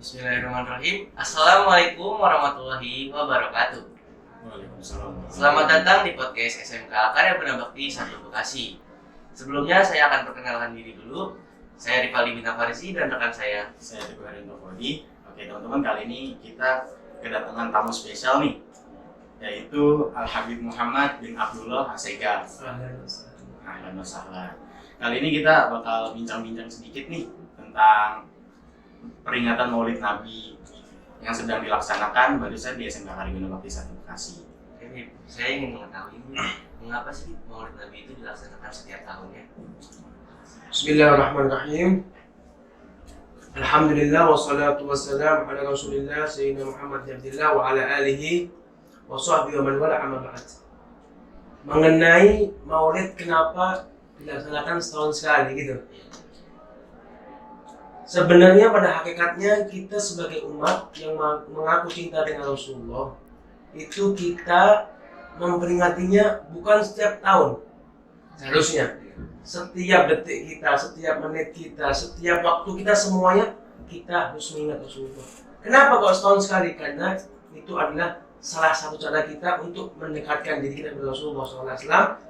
Bismillahirrahmanirrahim. Assalamualaikum warahmatullahi wabarakatuh. Waalaikumsalam. Selamat datang di podcast SMK Karya Bunda Bakti 1 Bekasi. Sebelumnya saya akan perkenalkan diri dulu. Saya Rifali Bintang Farisi dan rekan saya. Saya Teguh Harinto Fodi. Oke teman-teman, kali ini kita kedatangan tamu spesial nih, yaitu Al Habib Muhammad bin Abdullah Asegaf. Ahlan wa sahlan. Kali ini kita bakal bincang-bincang sedikit nih tentang peringatan Maulid Nabi yang sedang dilaksanakan barusan di SMK Karya Bunda Bakti 1 Bekasi. Jadi saya ingin mengetahui mengapa sih Maulid Nabi itu dilaksanakan setiap tahunnya? Bismillahirrahmanirrahim. Alhamdulillah wassalatu wassalamu ala Rasulillah Sayyidina Muhammad bin Abdillah wa ala alihi wa sahbihi wa man wala amma ba'd. Mengenai Maulid kenapa dilaksanakan setahun sekali gitu. Sebenarnya pada hakikatnya kita sebagai umat yang mengaku cinta dengan Rasulullah itu kita memperingatinya bukan setiap tahun. Seharusnya setiap detik kita, setiap menit kita, setiap waktu kita, semuanya kita harus mengingat Rasulullah. Kenapa kok setahun sekali? Karena itu adalah salah satu cara kita untuk mendekatkan diri kita kepada Rasulullah SAW.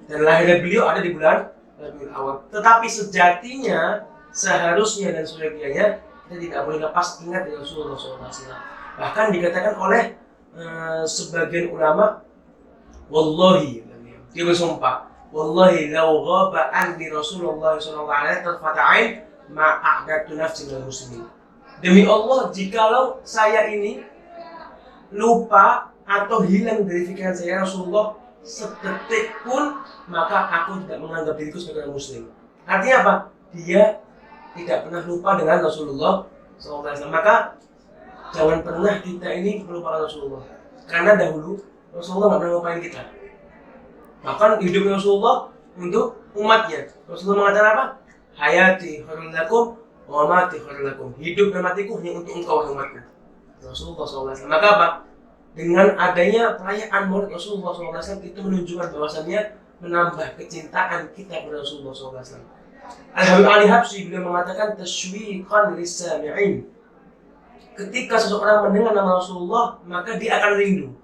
Dan lahirnya beliau ada di bulan Rabiul Awal. Tetapi sejatinya, seharusnya dan seyogianya kita tidak boleh lepas ingat dengan Rasulullah SAW. Bahkan dikatakan oleh sebagian ulama, wallahi, dia bersumpah, wallahi law ghaba anni Rasulullah sallallahu alaihi wasallam tarfata ain ma a'dadtu nafsi minal muslimin. Demi Allah, jikalau saya ini lupa atau hilang dari pikiran saya Rasulullah sedetik pun, maka aku tidak menganggap diriku sebagai muslim. Artinya apa? Dia tidak pernah lupa dengan Rasulullah SAW. Maka jangan pernah kita ini melupakan Rasulullah, karena dahulu Rasulullah nggak pernah melupakan kita. Bahkan hidupnya Rasulullah untuk umatnya. Rasulullah mengatakan apa? Hayati khairul lakum wa mati khairul lakum. Hidup dan matiku hanya untuk engkau umatku. Rasulullah SAW. Maka apa? Dengan adanya perayaan Maulid Rasulullah SAW itu menunjukkan bahwasannya menambah kecintaan kita kepada Rasulullah SAW. Al-Habib Ali Habsyi beliau mengatakan tasywiqan lis-sami'in. Ketika seseorang mendengar nama Rasulullah, maka dia akan rindu.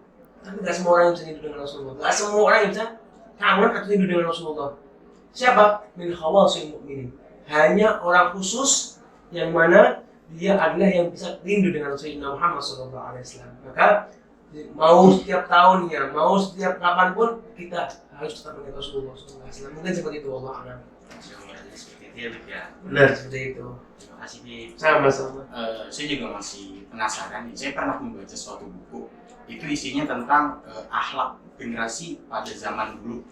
Tapi tidak semua orang yang bisa rindu dengan Rasulullah. Tidak semua orang yang bisa kangen atau rindu dengan Rasulullah. Siapa? Min khawasil mu'minin. Hanya orang khusus yang mana dia adalah yang bisa rindu dengan Sayyidina Muhammad SAW. Maka mau setiap tahunnya, mau setiap kapanpun kita harus tetap mengingat Rasulullah SAW. Mungkin seperti itu, Allah a'lam. Seperti itu ya. Benar, seperti itu. Terima kasih Bib. Sama-sama. Saya juga masih penasaran nih. Saya pernah membaca suatu buku. Itu isinya tentang akhlak generasi pada zaman dulu.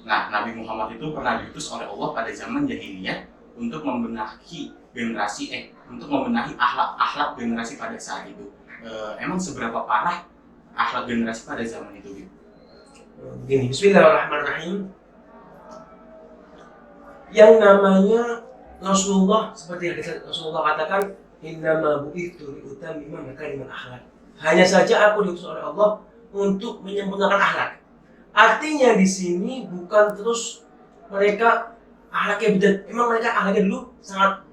Nah, Nabi Muhammad itu pernah diutus oleh Allah pada zaman jahiliyah untuk membenahi akhlak generasi pada saat itu. Emang seberapa parah akhlak generasi pada zaman itu, Bib? Begini, Bismillahirrahmanirrahim. Yang namanya Rasulullah, seperti yang Rasulullah katakan, innama bu'ithu liutammima makarimal akhlak. Hanya saja aku diutus oleh Allah untuk menyempurnakan akhlak. Artinya di sini bukan terus mereka akhlaknya bidat. Memang mereka akhlaknya dulu sangat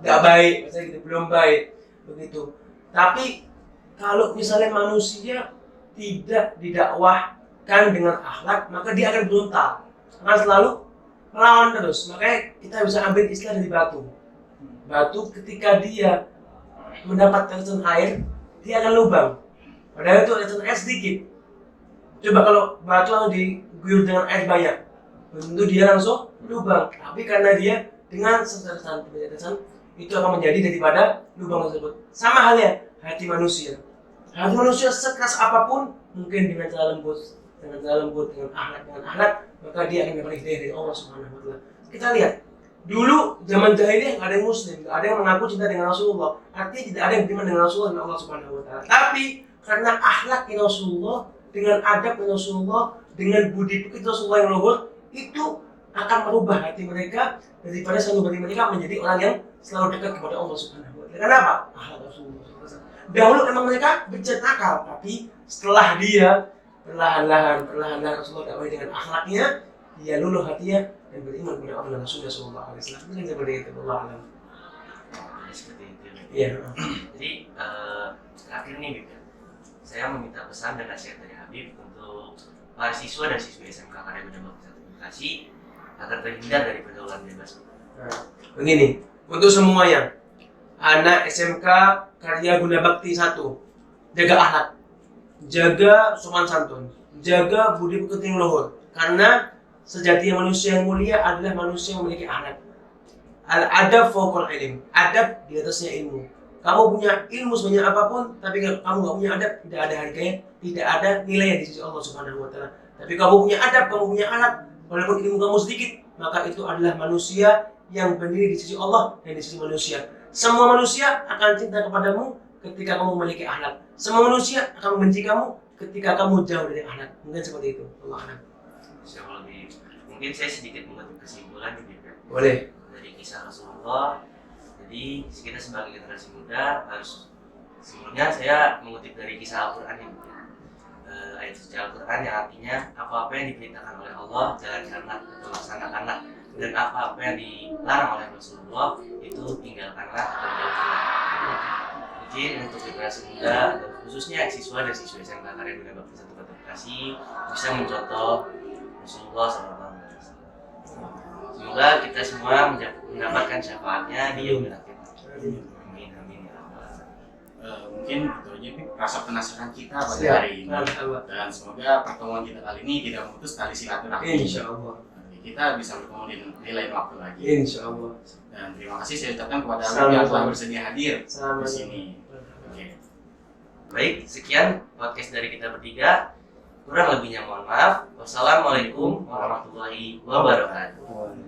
tidak baik, misalnya gitu, belum baik begitu. Tapi kalau misalnya manusia tidak didakwahkan dengan akhlak, maka dia akan berontak, akan selalu melawan terus. Makanya kita bisa ambil istilah dari batu. Batu ketika dia mendapat tetesan air, dia akan lubang. Padahal itu tetesan air sedikit. Coba kalau batu langsung diguyur dengan air banyak, tentu dia langsung lubang. Tapi karena dia dengan tetesan itu akan menjadi daripada lubang tersebut. Sama halnya hati manusia. Hati manusia sekeras apapun, mungkin dengan cara lembut, dengan akhlak, maka dia akan mendapat hidayah dari Allah Subhanahu wa Ta'ala. Kita lihat, dulu zaman jahiliyah nggak ada yang muslim, nggak ada yang mengaku cinta dengan Rasulullah. Artinya tidak ada yang beriman dengan Rasulullah dan Allah Subhanahu wa Ta'ala. Tapi karena akhlaknya Rasulullah, dengan adabnya Rasulullah, dengan budi pekerti Rasulullah yang luhur, itu akan merubah hati mereka daripada selalu bagi mereka menjadi orang yang selalu dekat kepada Allah Subhanahu wa Ta'ala. Kenapa? Akhlak Rasulullah. Dahulu memang mereka bercet nakal, tapi setelah dia perlahan-lahan Rasulullah dakwah dengan akhlaknya, dia luluh hatinya dan beriman kepada Allah dan Rasulullah SAW. Mungkin seperti itu, Allah alam. seperti itu. Iya. Jadi terakhir nih Bib, saya meminta pesan dan nasihat dari Habib untuk para siswa dan siswi SMK Karya Bunda Bakti 1 Bekasi agar terhindar dari pergaulan bebas. Nah, begini, untuk semuanya, anak SMK Karya Bunda Bakti 1, jaga akhlak, jaga sopan santun, jaga budi pekerti luhur, karena sejatinya manusia yang mulia adalah manusia yang memiliki akhlak. Al-adab fawqal ilm, adab di atasnya ilmu. Kamu punya ilmu sebanyak apapun, tapi kamu nggak punya adab, tidak ada harganya, tidak ada nilainya di sisi Allah Subhanahu Wa Taala. Tapi kamu punya adab, kamu punya akhlak, walaupun ilmu kamu sedikit, maka itu adalah manusia yang berdiri di sisi Allah dan di sisi manusia. Semua manusia akan cinta kepadamu ketika kamu memiliki akhlak. Semua manusia akan membenci kamu ketika kamu jauh dari akhlak. Mungkin seperti itu. Allah akhlak. Mungkin saya sedikit mengambil kesimpulan gitu ya. Boleh. Dari kisah Rasulullah. Jadi kita sebagai generasi muda harus, sebelumnya saya mengutip dari kisah Al-Quran ini, ayat suci Al-Quran yang artinya apa-apa yang diperintahkan oleh Allah jalankanlah atau laksanakanlah, dan apa-apa yang dilarang oleh Rasulullah itu tinggalkanlah atau jauhilah. Mungkin untuk generasi muda atau khususnya siswa dan siswi SMK Karya Bunda Bakti 1 Kota Bekasi bisa mencontoh Rasulullah SAW. Semoga kita semua mendapatkan syafaatnya di yaumil akhir. Amin amin ya rabbal. Mungkin itu aja nih rasa penasaran kita pada Siap. hari ini, dan semoga pertemuan kita kali ini tidak memutus tali silaturahmi. Insya Allah. Kita bisa bertemu di lain waktu lagi. Insya Allah. Dan terima kasih saya ucapkan kepada Sama-sama. Anda yang telah bersedia hadir Sama-sama. di sini. Oke. Baik, sekian podcast dari kita bertiga. Kurang lebihnya mohon maaf. Wassalamualaikum warahmatullahi wabarakatuh.